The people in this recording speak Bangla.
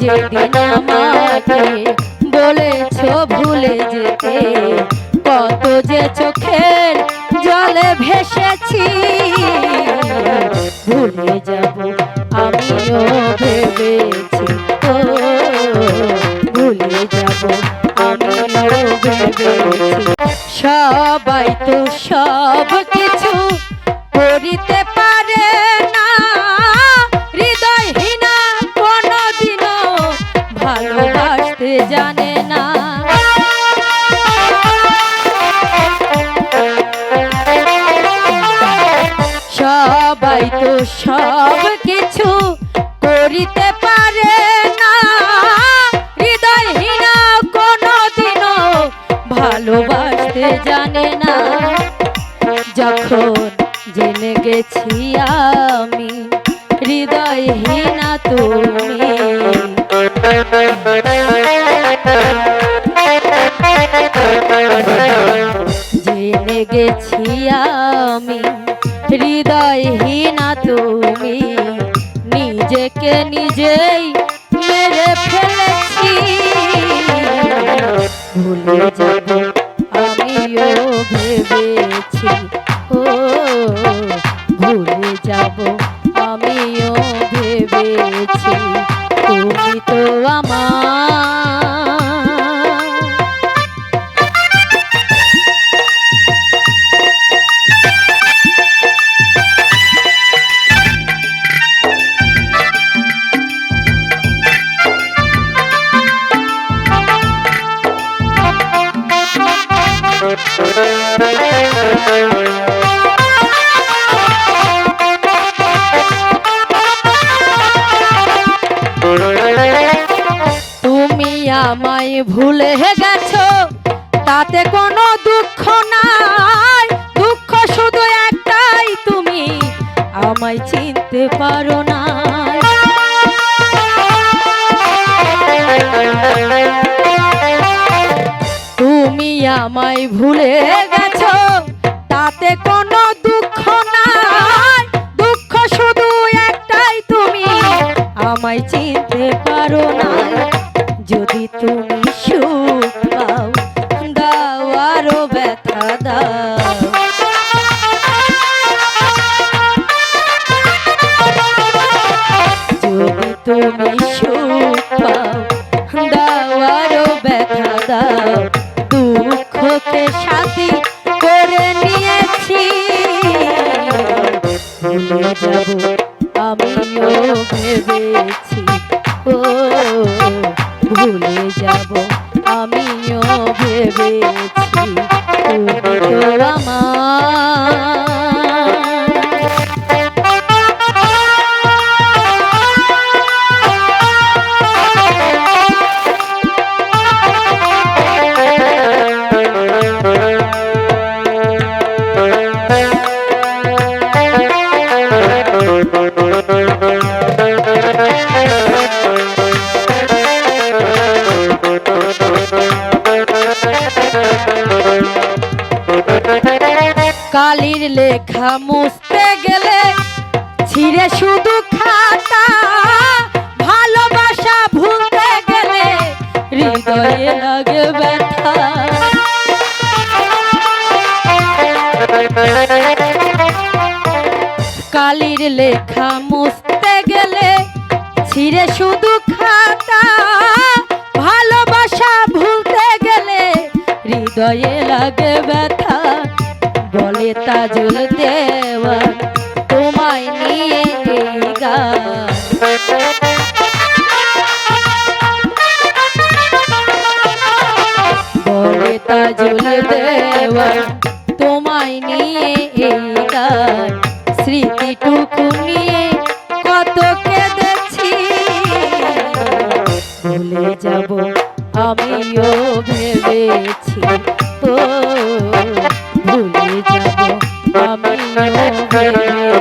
যেদিন আমাকে বলেছ ভুলে যেতে, কত যে চোখের জলে ভেসেছি। ভুলে যাব আমিও ভেবেছি, ও ভুলে যাব আমিও ভেবেছি। সবাই তো সব কিছু করিতে পারে না, হৃদয়হীনা কোনদিনও ভালোবাসতে জানে না। সবাই তো সব কিছু করিতে পারে না, হৃদয়হীনা কোনদিনও ভালোবাসতে জানে না। যখন জেনে গেছি আমি হৃদয়হীনা তুমি, জেনে গেছি আমি হৃদয়হীনা তুমি, নিজেকে নিজেই মেরে ফেলেছি। ভুলে যাব আমিও ভেবেছি, ও ভুলে যাব আমিও ভেবেছি। তুমি তো আমার তুমি আমায় ভুলে গেছো, তাতে কোনো দুঃখ নাই। দুঃখ শুধু একটাই, তুমি আমায় চিনতে পারো না। তুমি আমায় ভুলে গেছো, তাতে কোনো দুঃখ নাই। দুঃখ শুধু একটাই, তুমি আমায় চিনতে পারো না। যদি তুমি সুখ পাও দাও, আরো ব্যথা দাও। যদি তুমি সুখ পাও দাও, আরো ব্যথা দাও। দুঃখকে সাথী করে নিয়েছি, ভুলে যাব আমিও ভেবেছি, ও ভুলে যাব আমিও ভেবেছি। তুমি তো আমার কালির লেখা মুছতে গেলে ছিঁড়ে শুধু খাতা, ভালোবাসা ভুলতে গেলে হৃদয়ে লাগে ব্যথা। কালির লেখা মুছতে গেলে ছিঁড়ে শুধু খাতা, ভালোবাসা ভুলতে গেলে হৃদয়ে লাগে ব্যথা। বলে তাজুল দেওয়ান তোমায় নিয়ে এই গান, বলে তাজুল দেওয়ান তোমায় নিয়ে এই গান। স্মৃতিটুকু নিয়ে কত কেঁদেছি, ভুলে যাব আমিও ভেবেছি, ও ভুলে যাব আমিও ভেবেছি।